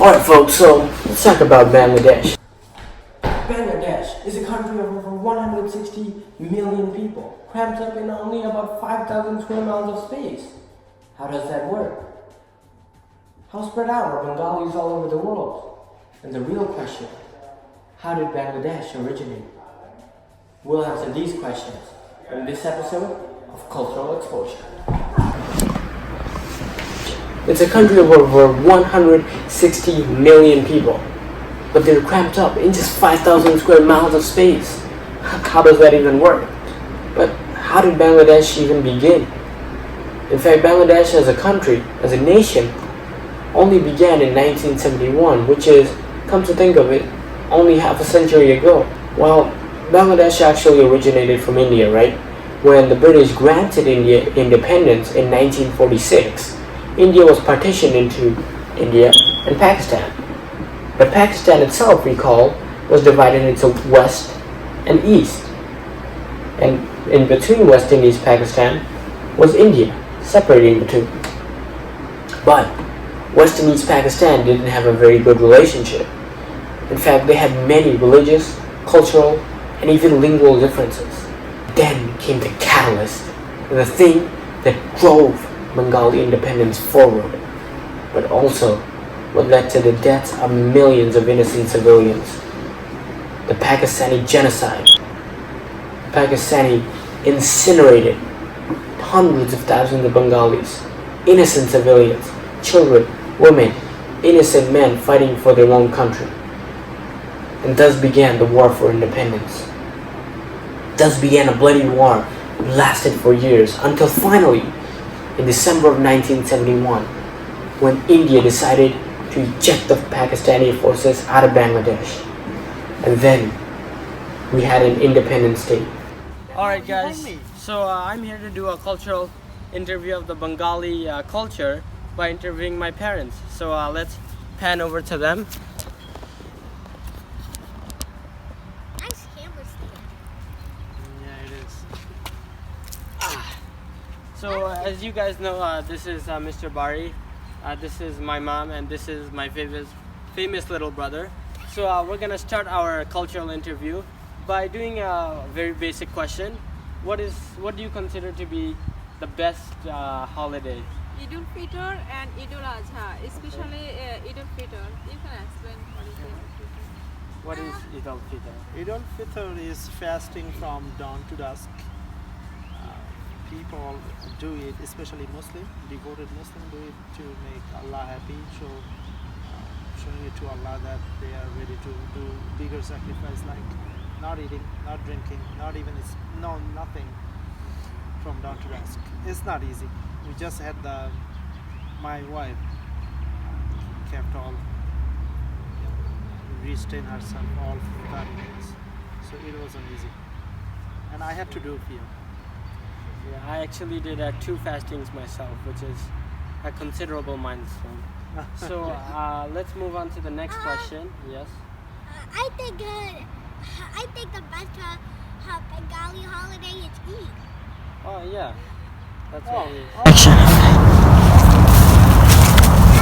Alright folks, so let's talk about Bangladesh. Bangladesh is a country of over 160 million people, cramped up in only about 5,000 square miles of space. How does that work? How spread out are Bengalis all over the world? And the real question, how did Bangladesh originate? We'll answer these questions in this episode of Cultural Exposure. It's a country of over 160 million people, but they're cramped up in just 5,000 square miles of space. How does that even work? But how did Bangladesh even begin? In fact, Bangladesh as a country, as a nation, only began in 1971, which is, come to think of it, only half a century ago. Well, Bangladesh actually originated from India, right? When the British granted India independence in 1946, India was partitioned into India and Pakistan. But Pakistan itself, recall, was divided into West and East. And in between West and East Pakistan was India, separating the two. But West and East Pakistan didn't have a very good relationship. In fact, they had many religious, cultural, and even lingual differences. Then came the catalyst, the thing that drove Bengali independence forward, but also what led to the deaths of millions of innocent civilians. The Pakistani genocide. The Pakistani incinerated hundreds of thousands of Bengalis, innocent civilians, children, women, innocent men fighting for their own country. And thus began the war for independence. Thus began a bloody war that lasted for years until finally, in December of 1971, when India decided to eject the Pakistani forces out of Bangladesh. And then we had an independent state. Alright guys, so I'm here to do a cultural interview of the Bengali culture by interviewing my parents. So let's pan over to them. Nice camera stand. Yeah, it is. So as you guys know, this is Mr. Bari. This is my mom, and this is my famous little brother. So we're gonna start our cultural interview by doing a very basic question. What do you consider to be the best holiday? Eid al-Fitr and Eid al-Adha, especially Eid al-Fitr. You can explain what is Eid al-Fitr? What is Eid al-Fitr? Eid al-Fitr is fasting from dawn to dusk. People do it, especially Muslim, devoted Muslim, do it to make Allah happy, showing it to Allah that they are ready to do bigger sacrifice like not eating, not drinking, nothing from dawn to dusk. It's not easy. We just had my wife kept all, restrained herself all for 30 days. So it wasn't easy. And I had to do it here. Yeah, I actually did 2 fastings myself, which is a considerable milestone. So let's move on to the next question. Yes. I think the best Bengali holiday is Eid. Oh yeah, that's what it is.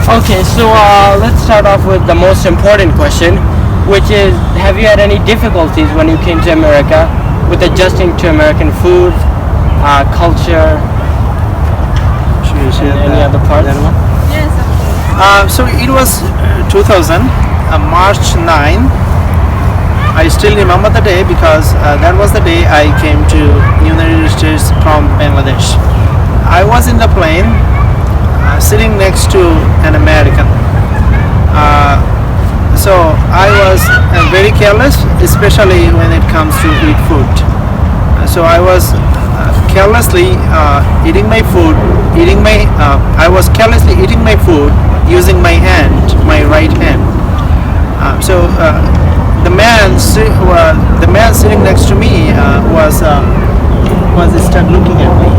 Okay, so let's start off with the most important question, which is: have you had any difficulties when you came to America with adjusting to American food, culture, and any other parts? Yes, of course. So it was 2000, March 9. I still remember the day because that was the day I came to United States from Bangladesh. I was in the plane sitting next to an American. So I was very careless, especially when it comes to eat food. So I was carelessly eating my food. I was carelessly eating my food using my hand, my right hand. So the man sitting next to me was started looking at me.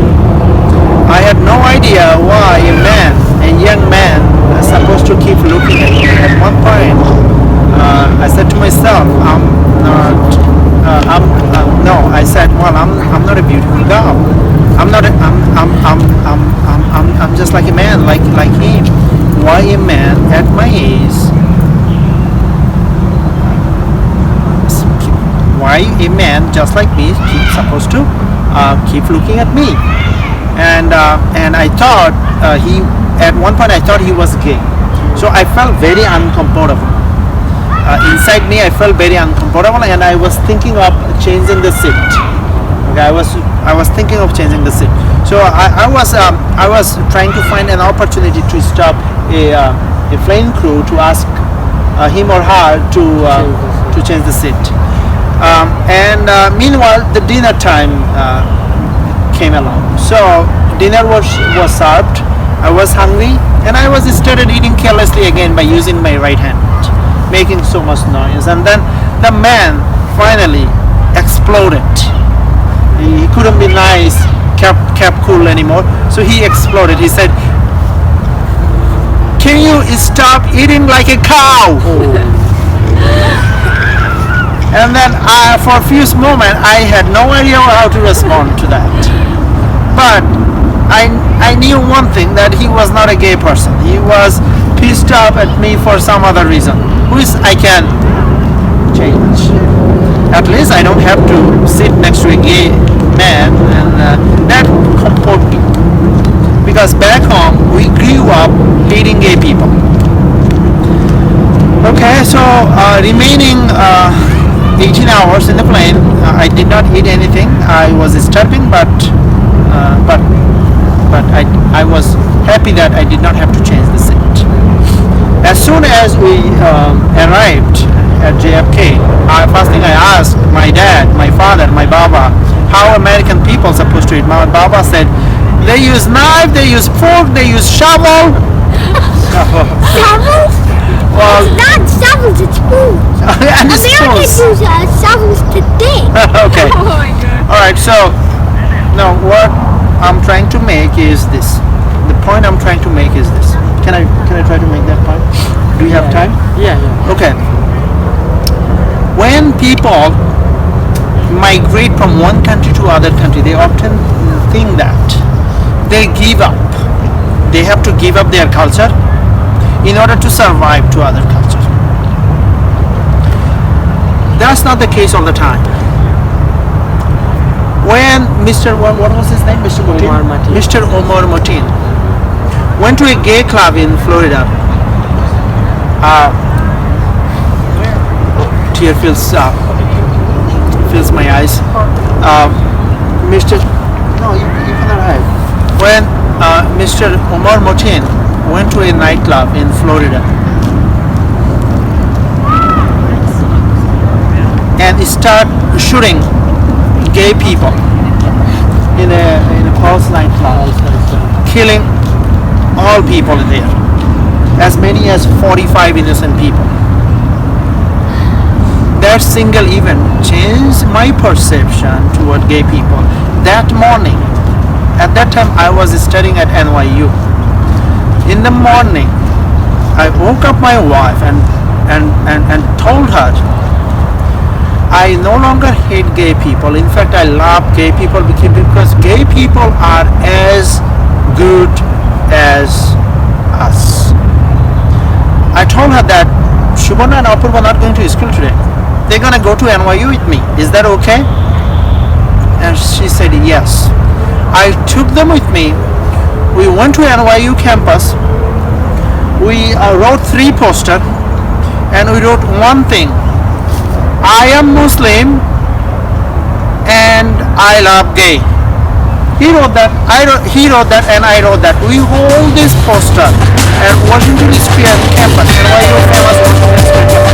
I had no idea why a young man, is supposed to keep looking at me. At one point, I said to myself, I said, well, I'm not a beautiful girl. I'm just like a man, like him. Why a man at my age why a man just like me is supposed to keep looking at me? And I thought he at one point I thought he was gay, so I felt very uncomfortable. Inside me, I felt very uncomfortable, and I was thinking of changing the seat. Okay, I was thinking of changing the seat. So I was trying to find an opportunity to stop a plane crew to ask him or her to change the seat. Meanwhile, the dinner time came along. So dinner was served. I was hungry, and I was started eating carelessly again by using my right hand, making so much noise. And then the man finally exploded. He couldn't be nice, kept cool anymore. So he exploded. He said, "Can you stop eating like a cow?" And then for a few moments, I had no idea how to respond to that. But I knew one thing, that he was not a gay person. He was pissed off at me for some other reason, which I can change. At least I don't have to sit next to a gay man, and that comfort me. Because back home, we grew up hating gay people. Okay, so remaining 18 hours in the plane, I did not eat anything. I was starving, but I was happy that I did not have to change the seat. As soon as we arrived at JFK, first thing I asked my dad, my father, my baba, how American people supposed to eat. My baba said, they use knife, they use fork, they use shovel. Shovels? Well, It's not shovels, it's spoons. and it's Americans spoons. use shovels to dig. Okay. Oh my god. All right. So now what I'm trying to make is this. The point I'm trying to make is this. Can I try to make that point? Do you have time? Yeah. Okay. When people migrate from one country to other country, they often think that they give up. They have to give up their culture in order to survive to other culture. That's not the case all the time. When what was his name? Mr. Motin? Omar Mateen. Mr. Omar Motin went to a gay club in Florida. Tear fills my eyes. You cannot hide. When Mr. Omar Motin went to a nightclub in Florida and start shooting gay people in a false nightclub, killing all people there, as many as 45 innocent people. That single event changed my perception toward gay people. That morning, at that time I was studying at NYU. In the morning, I woke up my wife and told her, I no longer hate gay people. In fact, I love gay people because gay people are as good as us. I told her that Shubhana and Apurva are not going to school today. They're going to go to NYU with me. Is that okay? And she said yes. I took them with me. We went to NYU campus. We wrote 3 posters, and we wrote one thing: I am Muslim and I love gay. He wrote that, he wrote that, and I wrote that. We hold this poster at Washington Square campus, NYU famous Washington Square campus.